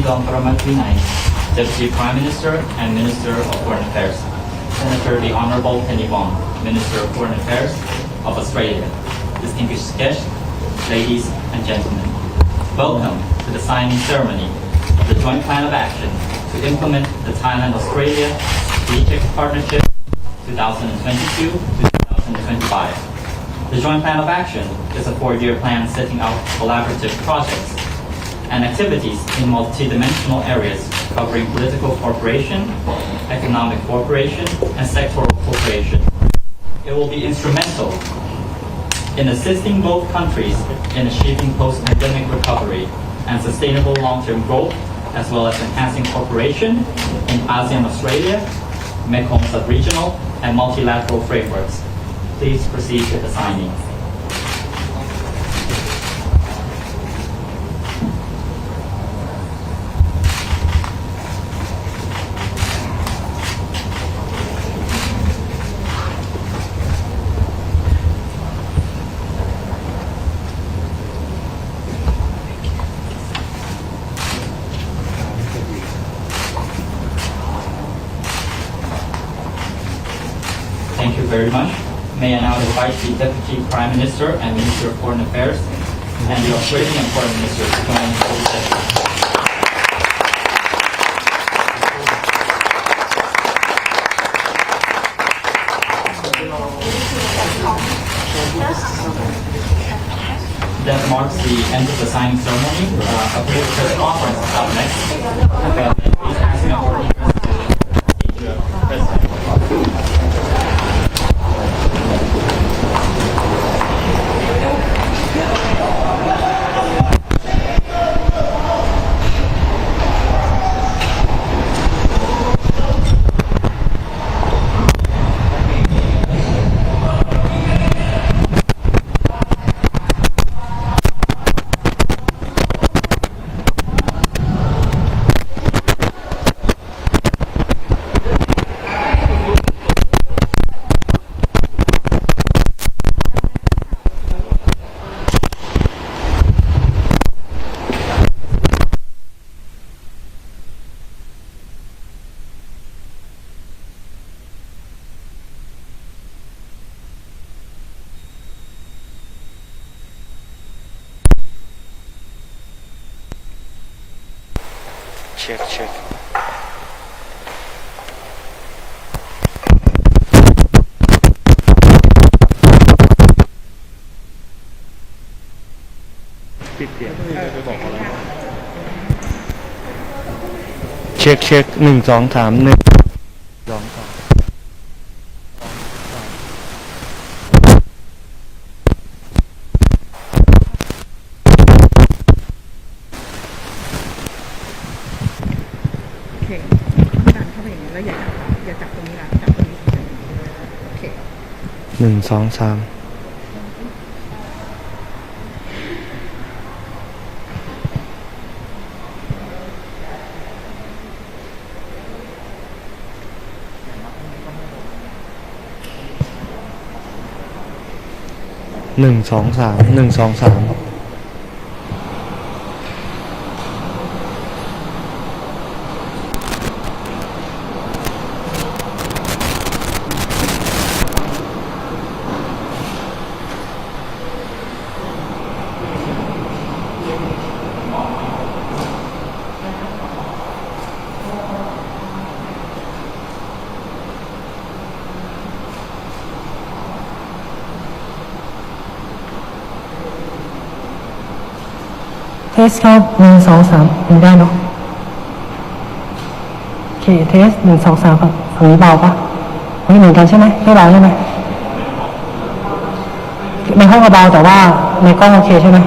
Dong Paramathinai, Deputy Prime Minister and Minister of Foreign Affairs, Senator the Honourable Penny Wong, Minister of Foreign Affairs of Australia, distinguished guests, ladies and gentlemen. Welcome to the signing ceremony of the Joint Plan of Action to implement the Thailand-Australia Strategic Partnership 2022 to 2025. The Joint Plan of Action is a 4-year plan setting out collaborative projects and activities in multidimensional areas covering political cooperation, economic cooperation, and sectoral cooperation. It will be instrumental in assisting both countries in achieving post-pandemic recovery and sustainable long-term growth, as well as enhancing cooperation in ASEAN-Australia, Mekong sub-regional, and multilateral frameworks. Please proceed with the signing. Thank you very much. May I now invite the Deputy Prime Minister and Minister of Foreign Affairs and the Australian Foreign Minister to join the session. That marks the end of the signing ceremony. A press conference is up next. Please ask me for the President. Check. Check 1 2 3 1 2 3ดันเข้าไปอย่างนี้แล้วอย่าจับตรงนี้นะจับตรงนี้โอเค1 2 3 1 2 3 1 2 3เทสครับ1 2 3ยิงได้เนาะโอเคเทส1 2 3ครับฝั่งนี้เบาปะไม่เหมือนกันใช่ไหมไม่เบาใช่ไหมในห้องเบาแต่ว่าในกล้องโอเคใช่ไหม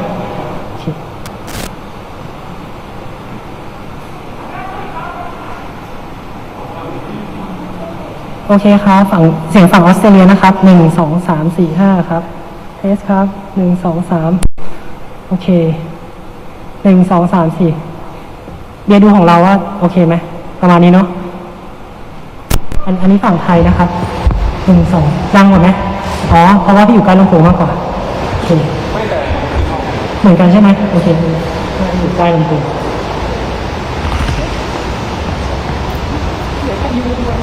โอเคครับฝั่งเสียงฝั่งออสเตรเลียนะครับ1 2 3 4 5ครับเทสครับ1 2 3โอเค1 2 3 4เบียร์ดูของเราว่าโอเคไหมประมาณนี้เนาะอันนี้ฝั่งไทยนะครับ1 2ดังหมดไหมอ๋อเพราะว่าพี่อยู่ใกล้ลำโพงมากกว่าโอเคเหมือนกันใช่ไหมโอเคอยู่ใกล้ลำโพง ค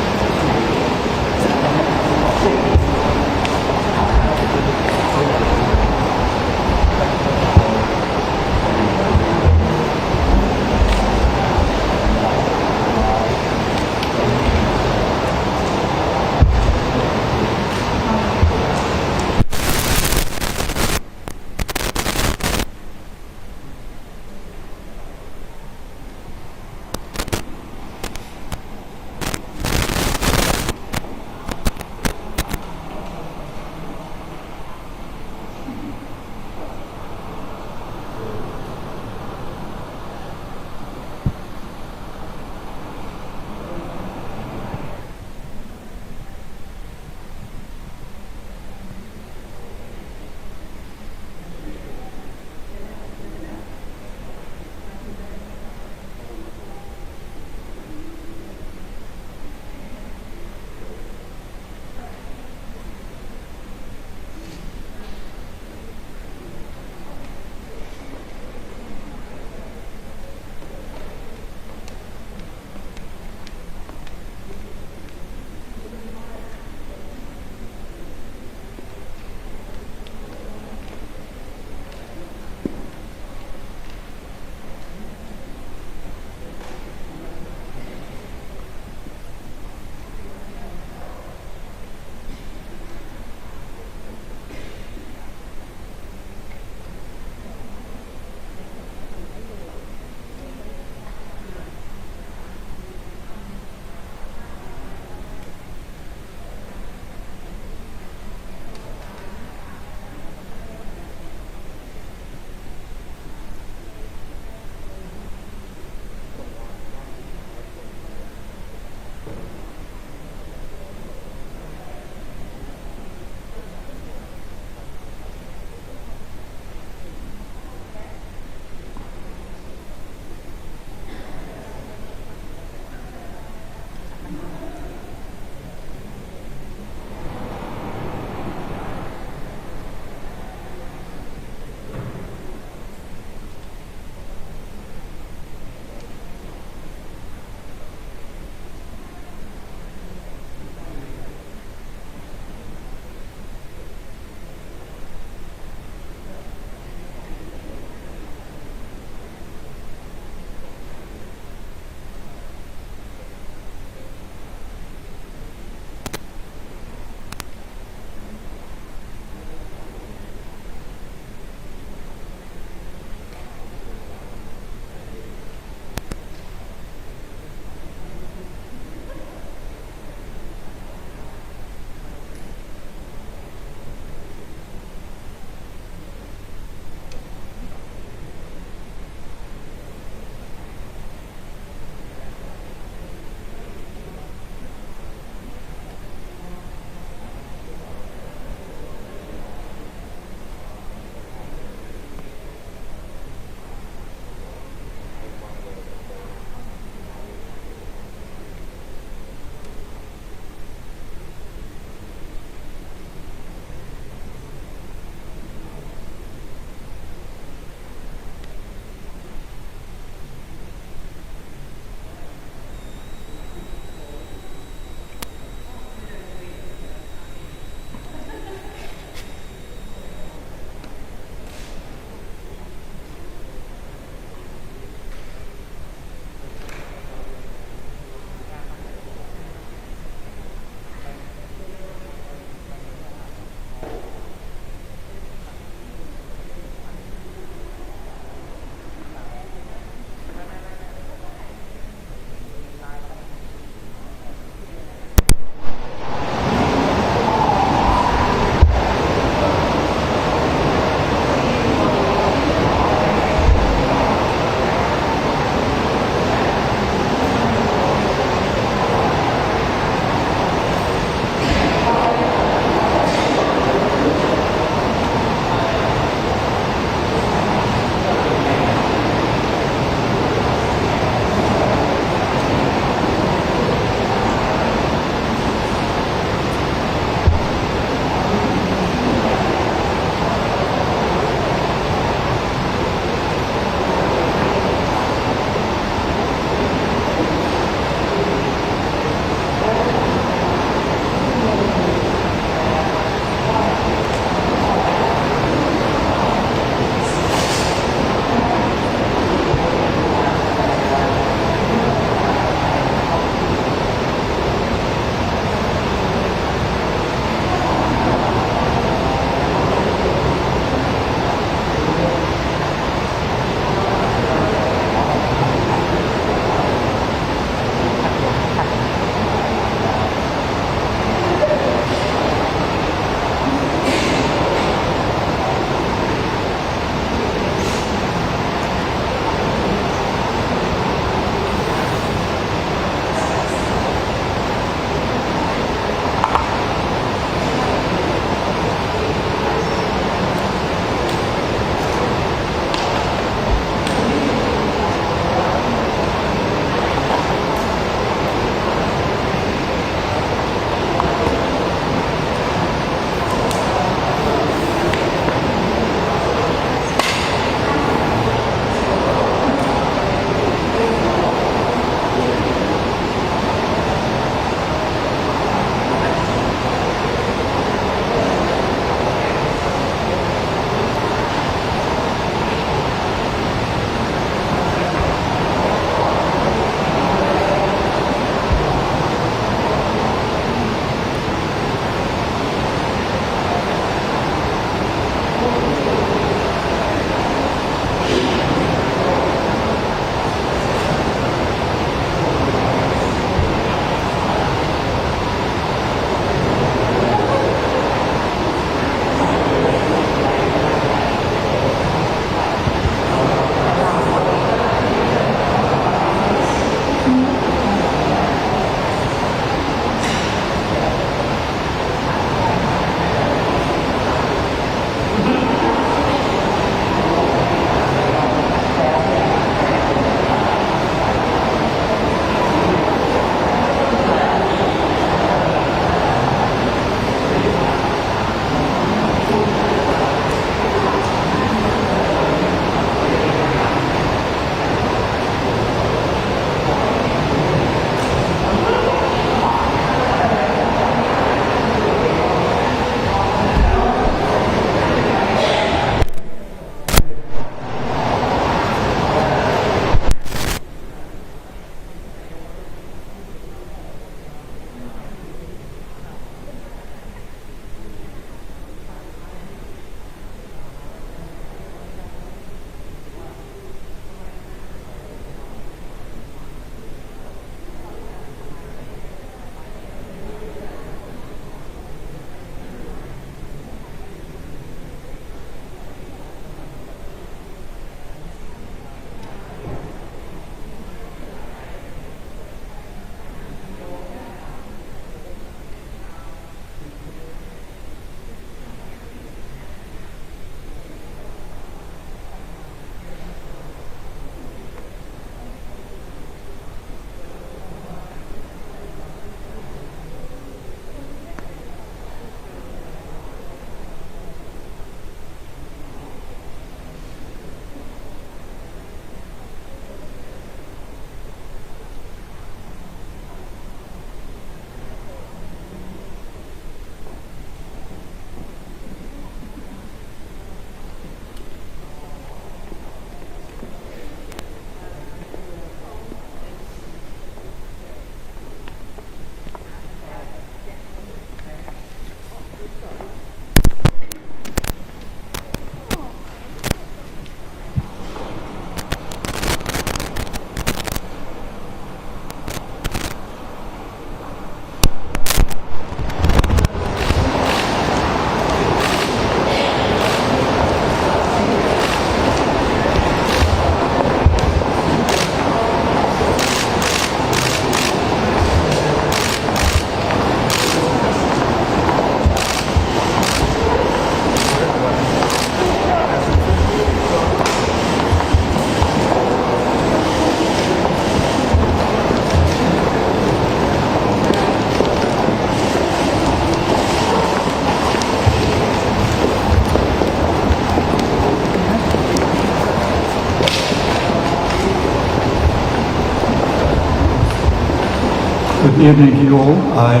Good evening to you all. I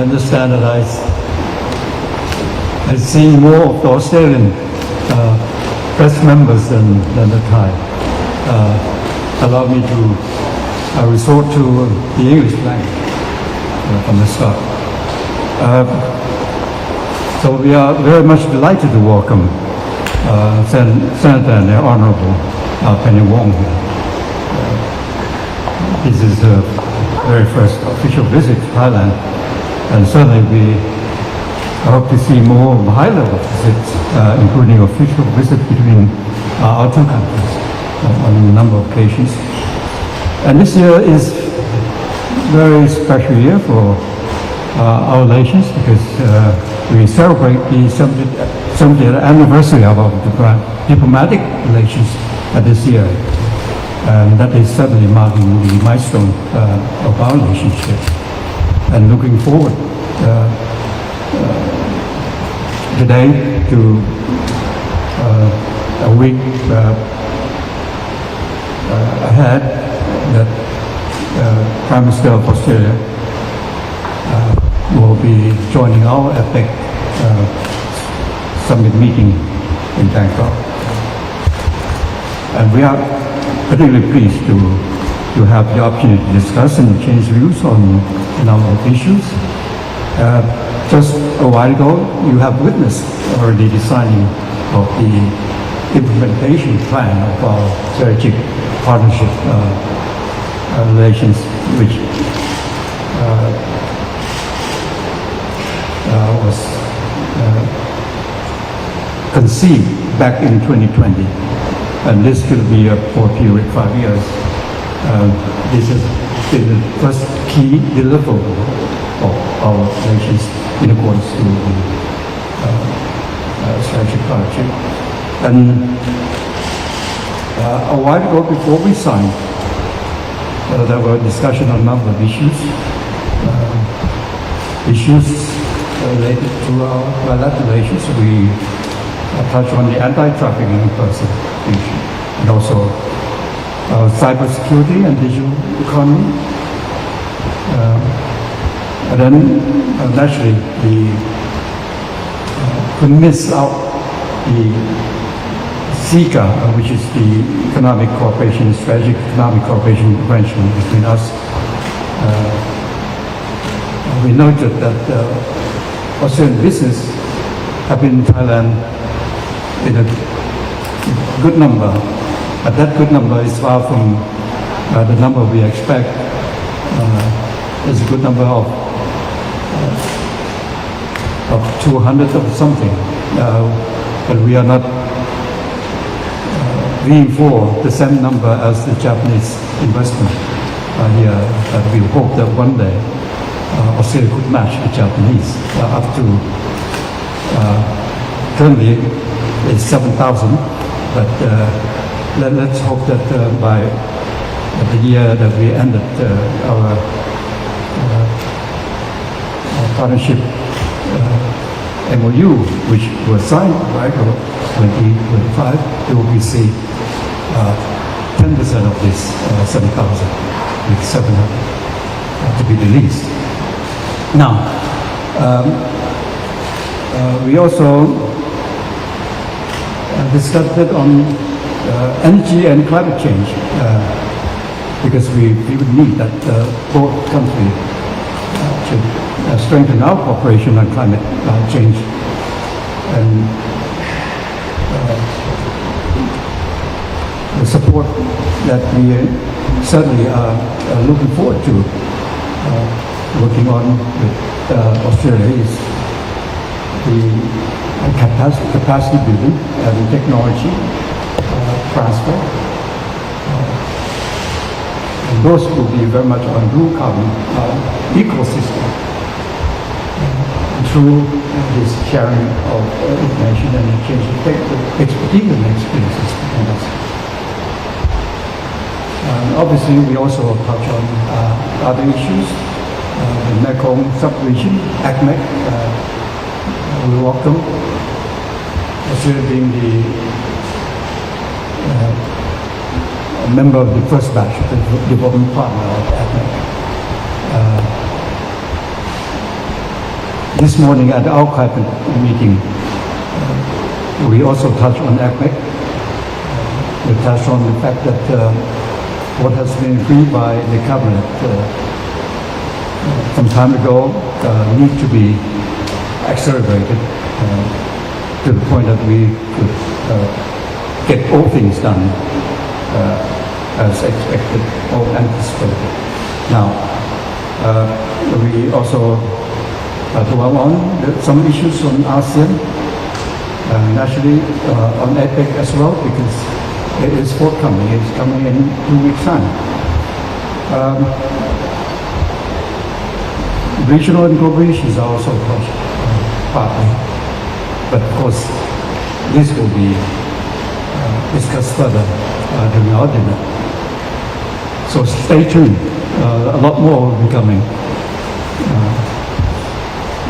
understand that I see more of the Australian press members than the Thai. Allow me to resort to the English language from the start. So we are very much delighted to welcome Senator and the Honourable Penny Wong here. This is the very first official visit to Thailand, and certainly we hope to see more high-level visits, including official visits between our two countries on a number of occasions. And this year is a very special year for our relations because we celebrate the 70th anniversary of our diplomatic relations this year. And that is certainly marking the milestone of our relationship. And looking forward today to a week ahead that Prime Minister of Australia will be joining our APEC summit meeting in Bangkok. And we are particularly pleased to have the opportunity to discuss and change views on a number of issues. Just a while ago, you have witnessed already the signing of the implementation plan of our strategic partnership relations, which was conceived back in 2020. And this will be for a period of 5 years. This is the first key deliverable of our relations in accordance to the strategic partnership. And a while ago, before we signed, there were discussion on a number of issues. Issues related to our bilateral relations. We touched on the anti-trafficking person issue, and also cybersecurity and digital economy. And then naturally, we could miss out the SECA, which is the economic cooperation, strategic economic cooperation convention between us. We noted that Australian business have been in Thailand in a good number, but that good number is far from the number we expect. It's a good number of 200 or something, but we are not aiming for the same number as the Japanese investment here. But we hope that one day Australia could match the Japanese up to currently it's 7,000, but let's hope that by the year that we ended our partnership MOU, which was signed right of 2025, we will see 10% of this 7,000 with 700 to be released. Now, we also discussed it on energy and climate change because we would need that both countries should strengthen our cooperation on climate change, and the support that we certainly are looking forward to working on with Australia is the capacity building and technology transfer. And those will be very much on blue carbon ecosystem through this sharing of information and exchange of expertise and experiences between us. Obviously, we also touch on other issues. The Mekong sub-region, ACMEC, we welcome Australia being the member of the first batch of the development partner of ACMEC. This morning at our cabinet meeting, we also touched on APEC. We touched on the fact that what has been agreed by the cabinet some time ago need to be accelerated to the point that we could get all things done as expected or anticipated. Now, we also dwell on some issues on ASEAN, naturally on APEC as well, because it is forthcoming. It's coming in 2 weeks' time. Regional and global issues are also touched partly, but of course this will be discussed further during our dinner. So stay tuned. A lot more will be coming.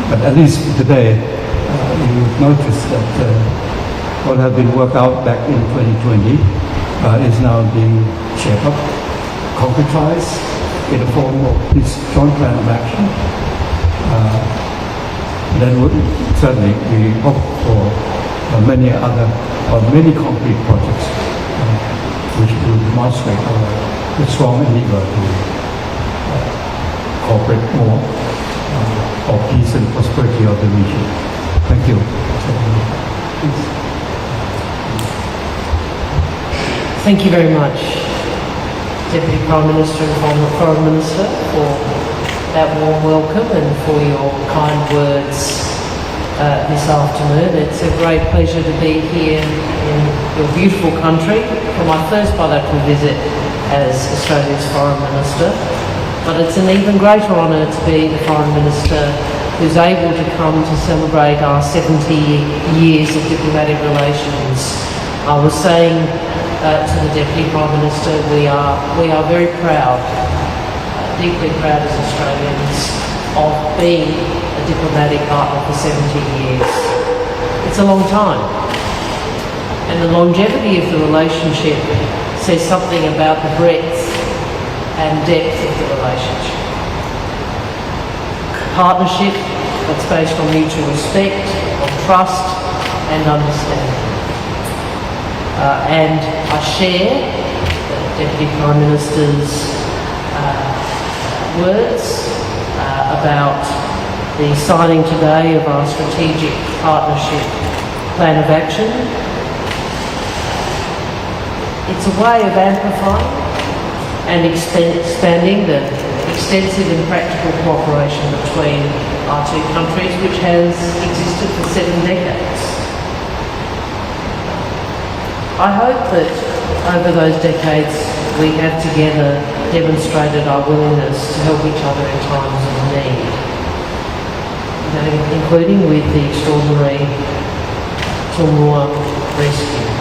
But at least today, you've noticed that what had been worked out back in 2020 is now being shaped up, concretized in the form of this joint plan of action. Then certainly we hope for many concrete projects which will demonstrate the strong endeavor to cooperate more for peace and prosperity of the region. Thank you. Thank you very much, Deputy Prime Minister and former Foreign Minister, for that warm welcome and for your kind words this afternoon. It's a great pleasure to be here in your beautiful country for my first bilateral visit as Australia's Foreign Minister. But it's an even greater honour to be the Foreign Minister who's able to come to celebrate our 70 years of diplomatic relations. I was saying to the Deputy Prime Minister, we are very proud, deeply proud as Australians of being a diplomatic partner for 70 years. It's a long time. And the longevity of the relationship says something about the breadth and depth of the relationship. Partnership that's based on mutual respect, on trust and understanding. And I share the Deputy Prime Minister's words about the signing today of our Strategic Partnership Plan of Action. It's a way of amplifying and expanding the extensive and practical cooperation between our two countries, which has existed for 7 decades. I hope that over those decades we have together demonstrated our willingness to help each other in times of need, including with the extraordinary Tumua rescue.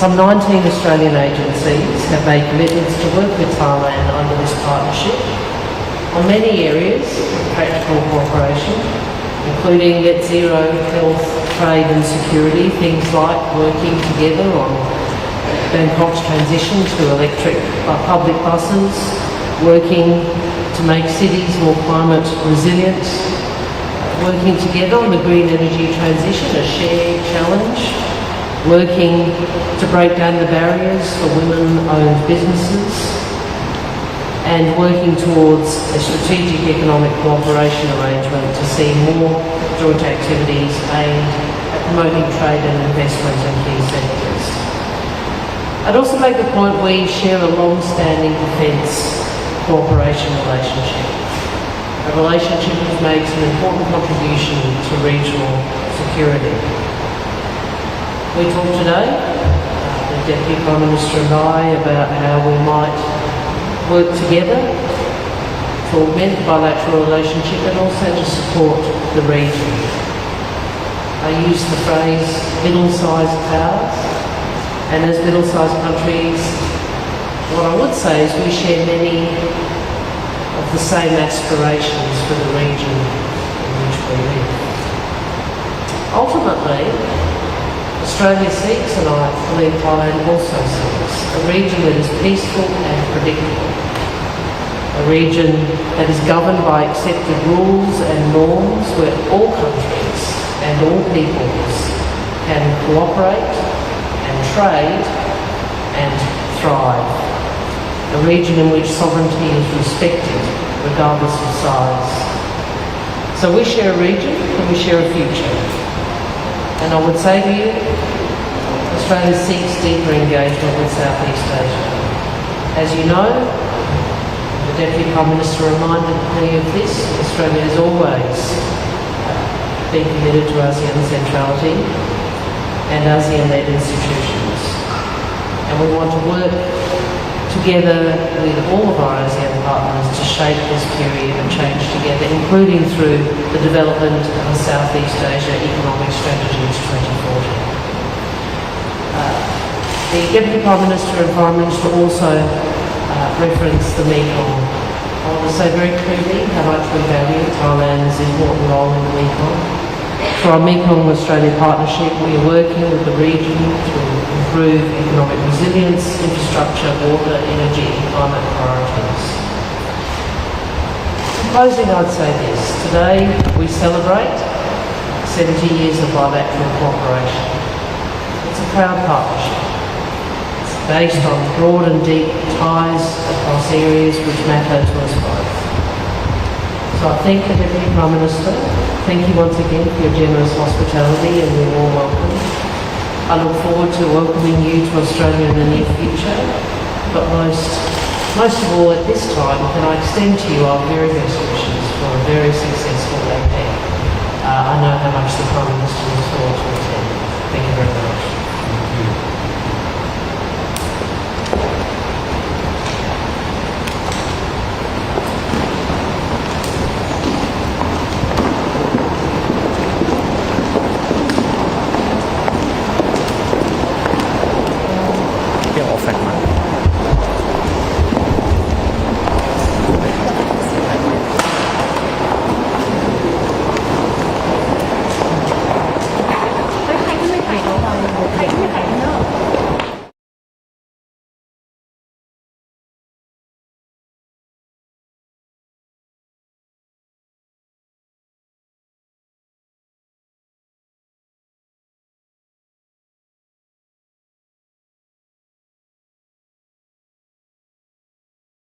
Some 19 Australian agencies have made commitments to work with Thailand under this partnership on many areas of practical cooperation, including net zero, health, trade and security, things like working together on Bangkok's transition to electric public buses, working to make cities more climate resilient, working together on the green energy transition, a shared challenge, working to break down the barriers for women-owned businesses, and working towards a strategic economic cooperation arrangement to see more joint activities aimed at promoting trade and investment in key sectors. I'd also make the point we share a long-standing defence cooperation relationship, a relationship which makes an important contribution to regional security. We talked today, the Deputy Prime Minister and I, about how we might work together to augment the bilateral relationship and also to support the region. I use the phrase middle-sized powers, and as middle-sized countries, what I would say is we share many of the same aspirations for the region in which we live. Ultimately, Australia seeks, and I believe Thailand also seeks, a region that is peaceful and predictable, a region that is governed by accepted rules and norms where all countries and all peoples can cooperate and trade and thrive. A region in which sovereignty is respected regardless of size. So we share a region and we share a future. And I would say to you, Australia seeks deeper engagement with Southeast Asia. As you know, the Deputy Prime Minister reminded me of this. Australia has always been committed to ASEAN centrality and ASEAN-led institutions. And we want to work together with all of our ASEAN partners to shape this period of change together, including through the development of the Southeast Asia Economic Strategies 2040. The Deputy Prime Minister and Prime Minister also referenced the Mekong. I want to say very clearly how much we value Thailand's important role in the Mekong. Through our Mekong-Australia partnership, we are working with the region to improve economic resilience, infrastructure, water, energy and climate priorities. In closing, I'd say this. Today we celebrate 70 years of bilateral cooperation. It's a proud partnership. It's based on broad and deep ties across areas which matter to us both. So I thank the Deputy Prime Minister. Thank you once again for your generous hospitality and your warm welcome. I look forward to welcoming you to Australia in the near future. But most of all at this time, can I extend to you our very best wishes for a very successful APEC. I know how much the Prime Minister looks forward to attend. Thank you very much.